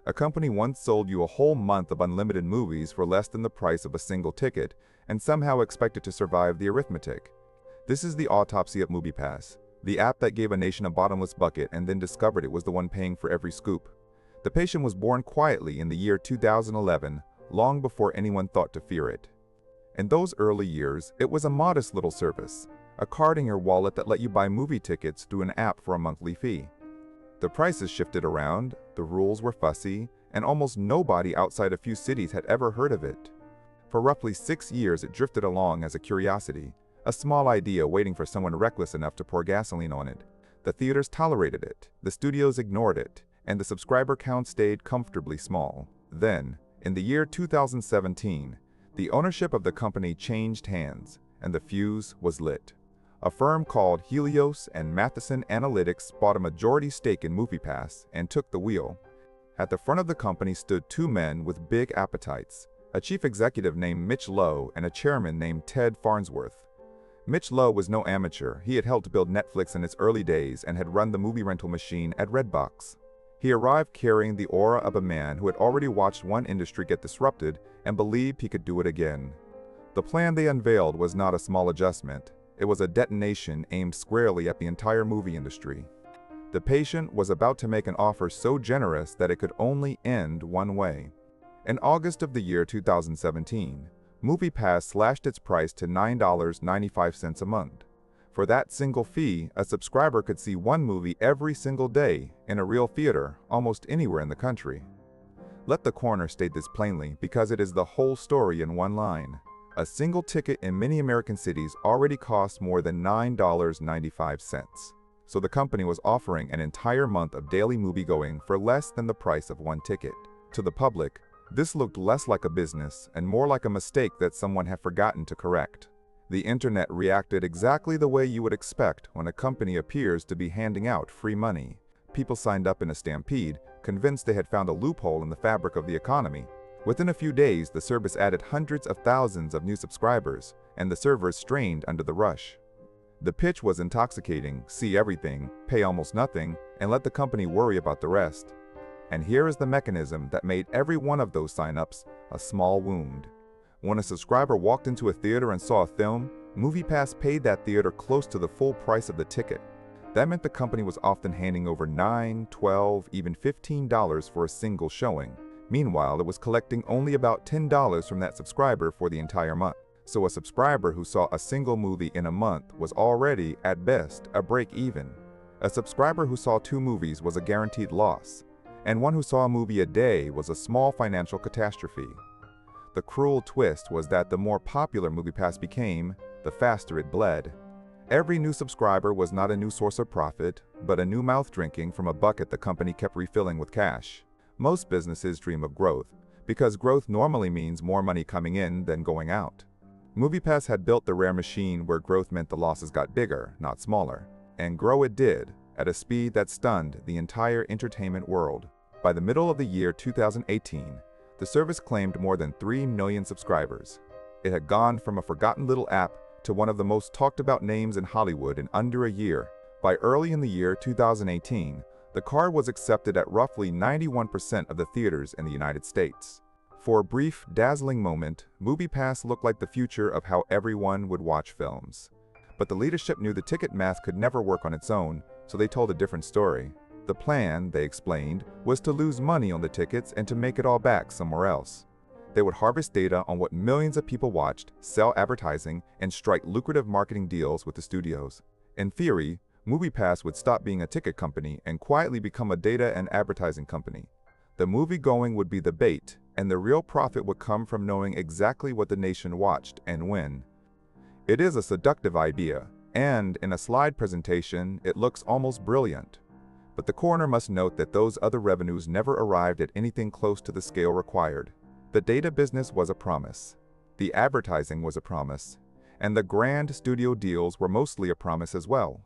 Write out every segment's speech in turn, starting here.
A company once sold you a whole month of unlimited movies for less than the price of a single ticket and somehow expected to survive the arithmetic. This is the autopsy of MoviePass, the app that gave a nation a bottomless bucket and then discovered it was the one paying for every scoop. The patient was born quietly in the year 2011, long before anyone thought to fear it. In those early years, it was a modest little service, a card in your wallet that let you buy movie tickets through an app for a monthly fee. The prices shifted around, the rules were fussy, and almost nobody outside a few cities had ever heard of it. For roughly 6 years it drifted along as a curiosity, a small idea waiting for someone reckless enough to pour gasoline on it. The theaters tolerated it, the studios ignored it, and the subscriber count stayed comfortably small. Then, in the year 2017, the ownership of the company changed hands, and the fuse was lit. A firm called Helios and Matheson Analytics bought a majority stake in MoviePass and took the wheel. At the front of the company stood two men with big appetites, a chief executive named Mitch Lowe and a chairman named Ted Farnsworth. Mitch Lowe was no amateur. He had helped build Netflix in its early days and had run the movie rental machine at Redbox. He arrived carrying the aura of a man who had already watched one industry get disrupted and believed he could do it again. The plan they unveiled was not a small adjustment. It was a detonation aimed squarely at the entire movie industry. The patient was about to make an offer so generous that it could only end one way. In August of the year 2017, MoviePass slashed its price to $9.95 a month. For that single fee, a subscriber could see one movie every single day in a real theater almost anywhere in the country. Let the coroner state this plainly because it is the whole story in one line. A single ticket in many American cities already costs more than $9.95. So the company was offering an entire month of daily moviegoing for less than the price of one ticket. To the public, this looked less like a business and more like a mistake that someone had forgotten to correct. The internet reacted exactly the way you would expect when a company appears to be handing out free money. People signed up in a stampede, convinced they had found a loophole in the fabric of the economy. Within a few days, the service added hundreds of thousands of new subscribers, and the servers strained under the rush. The pitch was intoxicating: see everything, pay almost nothing, and let the company worry about the rest. And here is the mechanism that made every one of those signups a small wound. When a subscriber walked into a theater and saw a film, MoviePass paid that theater close to the full price of the ticket. That meant the company was often handing over $9, $12, even $15 for a single showing. Meanwhile, it was collecting only about $10 from that subscriber for the entire month. So a subscriber who saw a single movie in a month was already, at best, a break-even. A subscriber who saw 2 movies was a guaranteed loss, and one who saw a movie a day was a small financial catastrophe. The cruel twist was that the more popular MoviePass became, the faster it bled. Every new subscriber was not a new source of profit, but a new mouth drinking from a bucket the company kept refilling with cash. Most businesses dream of growth, because growth normally means more money coming in than going out. MoviePass had built the rare machine where growth meant the losses got bigger, not smaller. And grow it did, at a speed that stunned the entire entertainment world. By the middle of the year 2018, the service claimed more than 3 million subscribers. It had gone from a forgotten little app to one of the most talked about names in Hollywood in under a year. By early in the year 2018, the card was accepted at roughly 91% of the theaters in the United States. For a brief, dazzling moment, MoviePass looked like the future of how everyone would watch films. But the leadership knew the ticket math could never work on its own, so they told a different story. The plan, they explained, was to lose money on the tickets and to make it all back somewhere else. They would harvest data on what millions of people watched, sell advertising, and strike lucrative marketing deals with the studios. In theory, MoviePass would stop being a ticket company and quietly become a data and advertising company. The movie-going would be the bait, and the real profit would come from knowing exactly what the nation watched and when. It is a seductive idea, and in a slide presentation, it looks almost brilliant. But the coroner must note that those other revenues never arrived at anything close to the scale required. The data business was a promise. The advertising was a promise. And the grand studio deals were mostly a promise as well.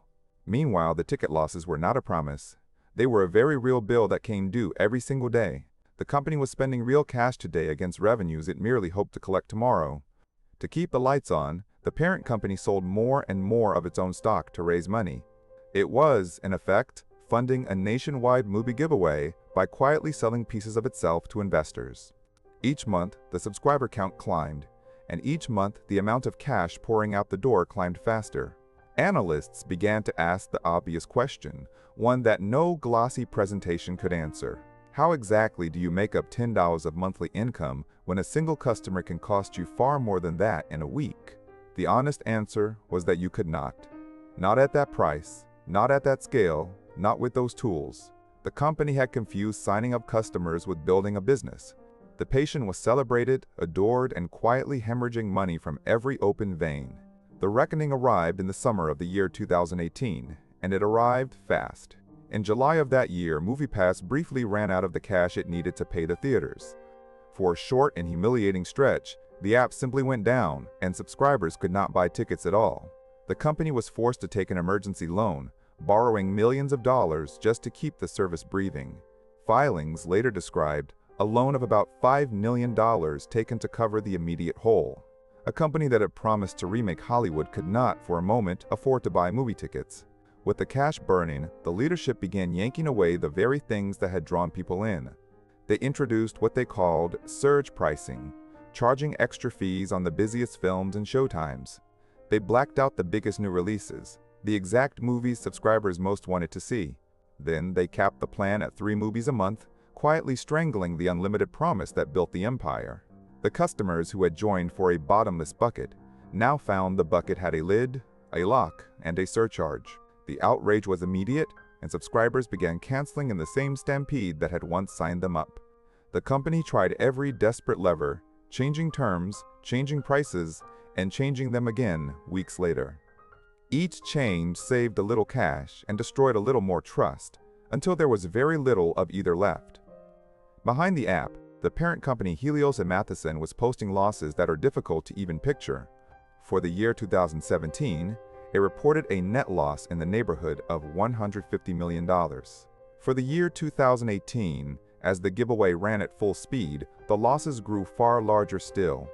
Meanwhile, the ticket losses were not a promise. They were a very real bill that came due every single day. The company was spending real cash today against revenues it merely hoped to collect tomorrow. To keep the lights on, the parent company sold more and more of its own stock to raise money. It was, in effect, funding a nationwide movie giveaway by by quietly selling pieces of itself to investors. Each month, the subscriber count climbed, and each month the amount of cash pouring out the door climbed faster. Analysts began to ask the obvious question, one that no glossy presentation could answer. How exactly do you make up $10 of monthly income when a single customer can cost you far more than that in a week? The honest answer was that you could not. Not at that price, not at that scale, not with those tools. The company had confused signing up customers with building a business. The patient was celebrated, adored, and quietly hemorrhaging money from every open vein. The reckoning arrived in the summer of the year 2018, and it arrived fast. In July of that year, MoviePass briefly ran out of the cash it needed to pay the theaters. For a short and humiliating stretch, the app simply went down, and subscribers could not buy tickets at all. The company was forced to take an emergency loan, borrowing millions of dollars just to keep the service breathing. Filings later described a loan of about $5 million taken to cover the immediate hole. A company that had promised to remake Hollywood could not, for a moment, afford to buy movie tickets. With the cash burning, the leadership began yanking away the very things that had drawn people in. They introduced what they called surge pricing, charging extra fees on the busiest films and showtimes. They blacked out the biggest new releases, the exact movies subscribers most wanted to see. Then they capped the plan at 3 movies a month, quietly strangling the unlimited promise that built the empire. The customers who had joined for a bottomless bucket now found the bucket had a lid, a lock, and a surcharge. The outrage was immediate, and subscribers began canceling in the same stampede that had once signed them up. The company tried every desperate lever, changing terms, changing prices, and changing them again weeks later. Each change saved a little cash and destroyed a little more trust, until there was very little of either left. Behind the app, the parent company Helios and Matheson was posting losses that are difficult to even picture. For the year 2017, it reported a net loss in the neighborhood of $150 million. For the year 2018, as the giveaway ran at full speed, the losses grew far larger still.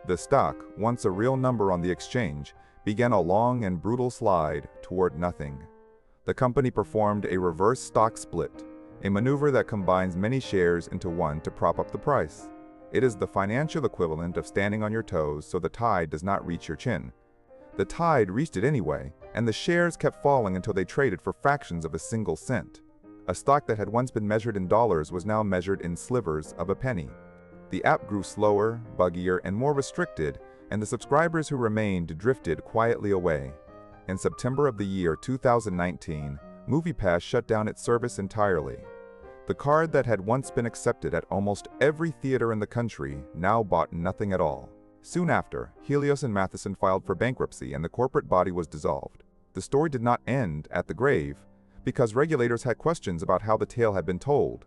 The stock, once a real number on the exchange, began a long and brutal slide toward nothing. The company performed a reverse stock split, a maneuver that combines many shares into one to prop up the price. It is the financial equivalent of standing on your toes so the tide does not reach your chin. The tide reached it anyway, and the shares kept falling until they traded for fractions of a single cent. A stock that had once been measured in dollars was now measured in slivers of a penny. The app grew slower, buggier, and more restricted, and the subscribers who remained drifted quietly away. In September of the year 2019, MoviePass shut down its service entirely. The card that had once been accepted at almost every theater in the country now bought nothing at all. Soon after, Helios and Matheson filed for bankruptcy and the corporate body was dissolved. The story did not end at the grave, because regulators had questions about how the tale had been told.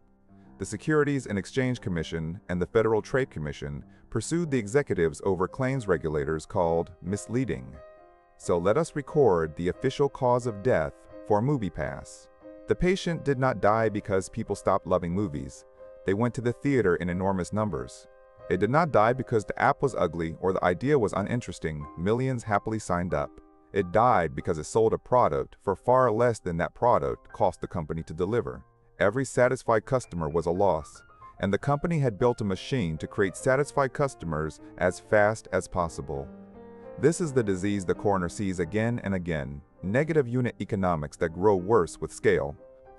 The Securities and Exchange Commission and the Federal Trade Commission pursued the executives over claims regulators called misleading. So let us record the official cause of death for MoviePass. The patient did not die because people stopped loving movies. They went to the theater in enormous numbers. It did not die because the app was ugly or the idea was uninteresting. Millions happily signed up. It died because it sold a product for far less than that product cost the company to deliver. Every satisfied customer was a loss, and the company had built a machine to create satisfied customers as fast as possible. This is the disease the coroner sees again and again, negative unit economics that grow worse with scale.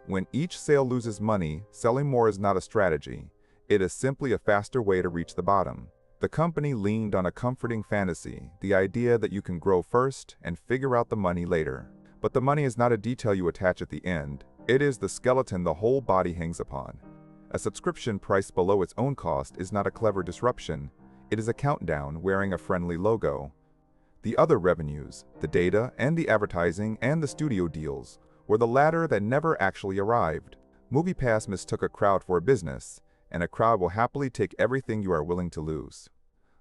When each sale loses money, selling more is not a strategy. It is simply a faster way to reach the bottom. The company leaned on a comforting fantasy, the idea that you can grow first and figure out the money later. But the money is not a detail you attach at the end. It is the skeleton the whole body hangs upon. A subscription priced below its own cost is not a clever disruption. It is a countdown wearing a friendly logo. The other revenues, the data and the advertising and the studio deals, were the latter that never actually arrived. MoviePass mistook a crowd for a business, and a crowd will happily take everything you are willing to lose.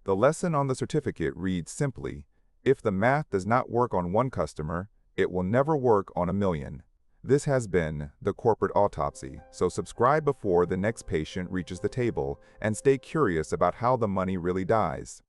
The lesson on the certificate reads simply, if the math does not work on one customer, it will never work on a million. This has been the corporate autopsy, so subscribe before the next patient reaches the table and stay curious about how the money really dies.